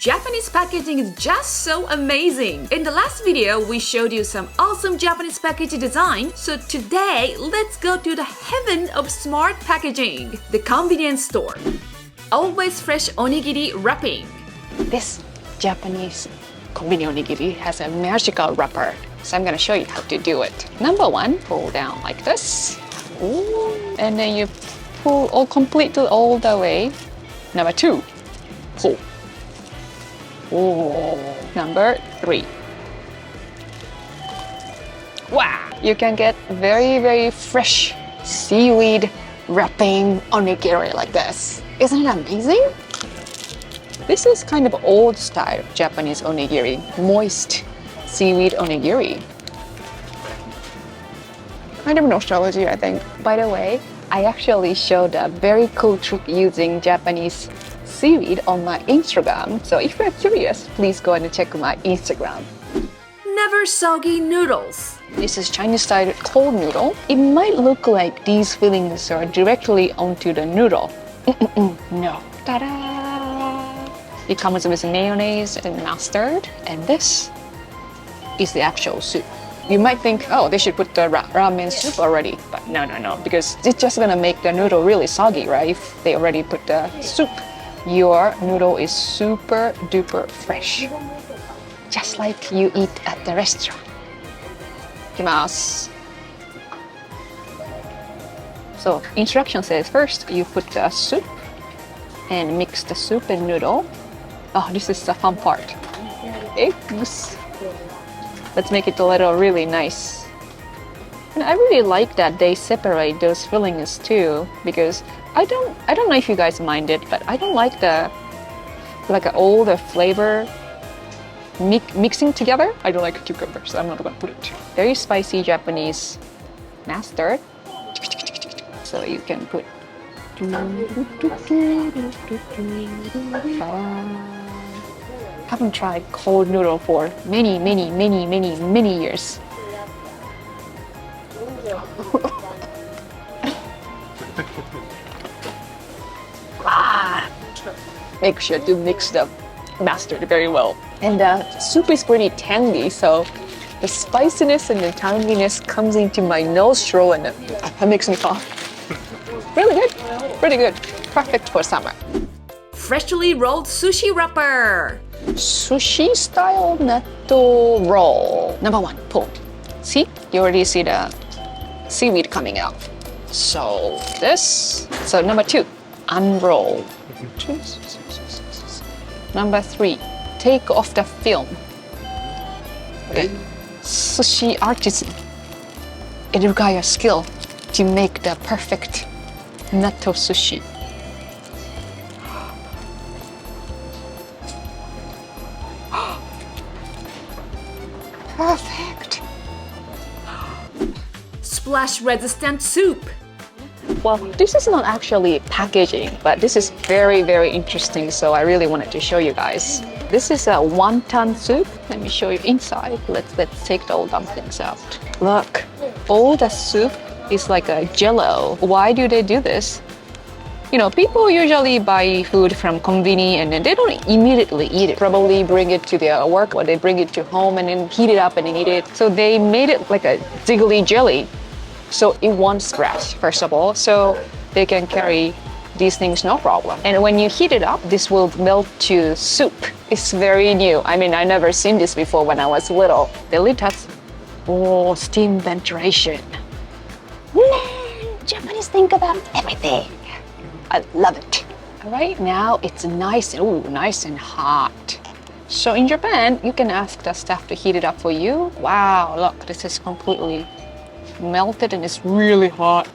Japanese packaging is just so amazing. In the last video, we showed you some awesome Japanese packaging design. So today, let's go to the heaven of smart packaging, the convenience store. Always fresh onigiri wrapping. This Japanese konbini onigiri has a magical wrapper. So I'm gonna show you how to do it. Number one, pull down like this. Ooh. And then you pull completely all the way. Number two, pull. Ooh. Number three. Wow! You can get very fresh seaweed wrapping onigiri like this. Isn't it amazing? This is kind of old style Japanese onigiri, moist seaweed onigiri. Kind of nostalgia, I think. By the way, I actually showed a very cool trick using Japanese seaweed on my Instagram. So if you're curious, please go and check my Instagram. Never soggy noodles. This is Chinese style cold noodle. It might look like these fillings are directly onto the noodle. No. Ta-da! It comes with mayonnaise and mustard, and this is the actual soup. You might think, oh, they should put the ramen soup already, but no, because it's just gonna make the noodle really soggy, right? If they already put the soup. Your noodle is super duper fresh, just like you eat at the restaurant. Ikimasu. So instruction says first you put the soup and mix the soup and noodle. Oh, this is the fun part. Eggs. Let's make it a little really nice. And I really like that they separate those fillings too, because I don't know if you guys mind it, but I don't like all the flavor mixing together. I don't like cucumber, so I'm not gonna put it. Very spicy Japanese mustard. So you can put. Haven't tried cold noodle for many years. Make sure to mix the mustard very well. And the soup is pretty tangy, so the spiciness and the tanginess comes into my nostril and it makes me cough. Really good, pretty good, perfect for summer. Freshly rolled sushi wrapper. Sushi style natto roll. Number one, pull. See, you already see the seaweed coming out. So this. So number two, unroll. Number three, take off the film. Okay. Sushi artisan. It requires skill to make the perfect natto sushi. Perfect. Splash resistant soup. Well, this is not actually packaging, but this is very interesting, so I really wanted to show you guys. This is a wonton soup. Let me show you inside. Let's take the old dumplings out. Look, all the soup is like a jello. Why do they do this? You know, people usually buy food from konbini and then they don't immediately eat it. Probably bring it to their work or they bring it to home and then heat it up and then eat it. So they made it like a jiggly jelly. So it won't scratch, first of all, so they can carry these things no problem. And when you heat it up, this will melt to soup. It's very new. I mean, I never seen this before when I was little. The lid has steam ventilation. Japanese think about everything. I love it. All right, now it's nice and hot. So in Japan, you can ask the staff to heat it up for you. Wow, look, this is completely melted and it's really hot.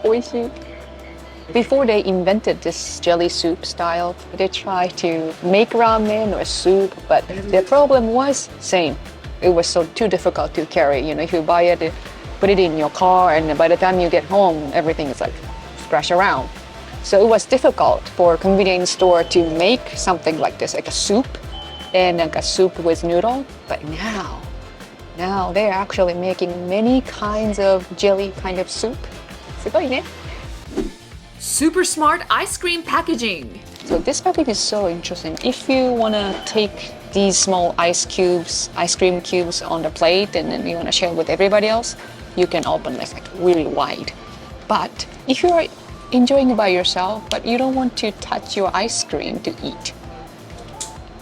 Oishii. Before they invented this jelly soup style, they tried to make ramen or soup, but the problem was same. It was too difficult to carry. You know, if you buy it, put it in your car, and by the time you get home, everything is like splash around. So it was difficult for a convenience store to make something like this, like a soup, and like a soup with noodle. But now they're actually making many kinds of jelly kind of soup. すごいね. Super smart ice cream packaging. So this package is so interesting. If you want to take these small ice cream cubes on the plate and then you want to share with everybody else, you can open like really wide. But if you're enjoying it by yourself, but you don't want to touch your ice cream to eat,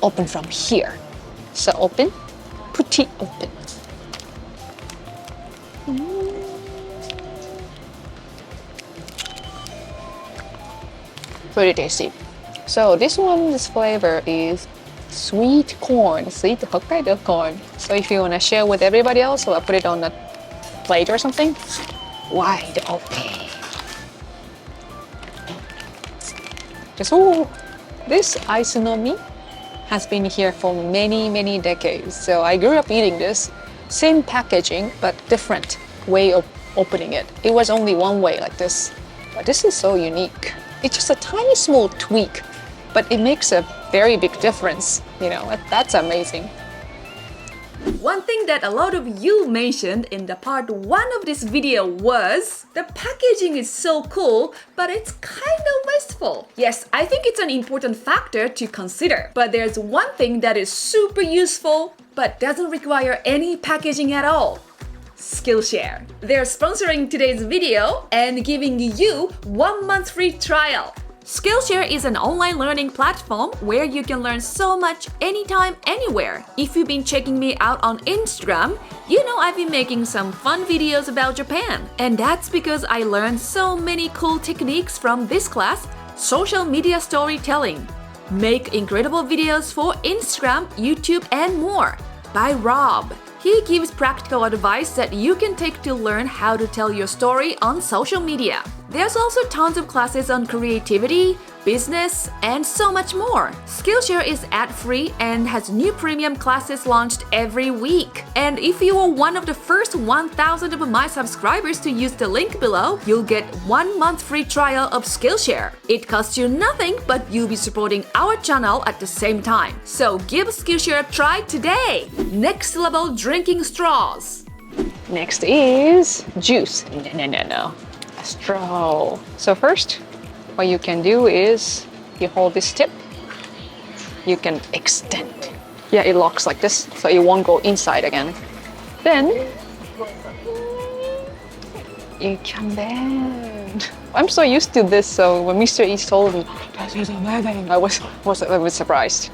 open from here. So open, put it open. Pretty tasty. So this flavor is sweet Hokkaido corn. So if you want to share with everybody else, or put it on a plate or something, wide open. Just this isonomi has been here for many decades. So I grew up eating this, same packaging but different way of opening it. It was only one way like this, but this is so unique. It's just a tiny small tweak, but it makes a very big difference. You know, that's amazing. One thing that a lot of you mentioned in the part 1 of this video was the packaging is so cool, but it's kind of wasteful. Yes, I think it's an important factor to consider, but there's one thing that is super useful but doesn't require any packaging at all. Skillshare. They're sponsoring today's video and giving you 1 month free trial. Skillshare is an online learning platform where you can learn so much anytime, anywhere. If you've been checking me out on Instagram, you know I've been making some fun videos about Japan. And that's because I learned so many cool techniques from this class, social media storytelling. Make incredible videos for Instagram, YouTube, and more. By Rob. He gives practical advice that you can take to learn how to tell your story on social media. There's also tons of classes on creativity, business, and so much more. Skillshare is ad-free and has new premium classes launched every week. And if you are one of the first 1,000 of my subscribers to use the link below, you'll get 1 month free trial of Skillshare. It costs you nothing, but you'll be supporting our channel at the same time. So give Skillshare a try today! Next level drinking straws. Next is juice. No. A straw. So first, what you can do is you hold this tip, you can extend. Yeah, it locks like this, so it won't go inside again. Then you can bend. I'm so used to this, so when Mr. E told me, this is amazing, I was surprised.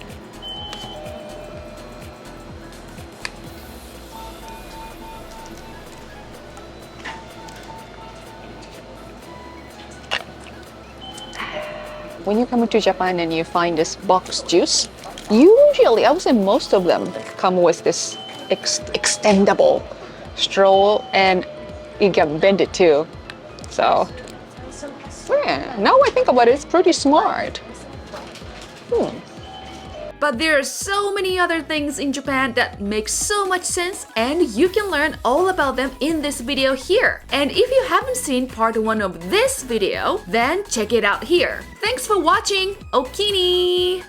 When you come into Japan and you find this box juice, usually, I would say most of them come with this extendable straw, and you can bend it too. So, yeah, now I think about it, it's pretty smart. But there are so many other things in Japan that make so much sense, and you can learn all about them in this video here. And if you haven't seen part 1 of this video, then check it out here. Thanks for watching! Okini!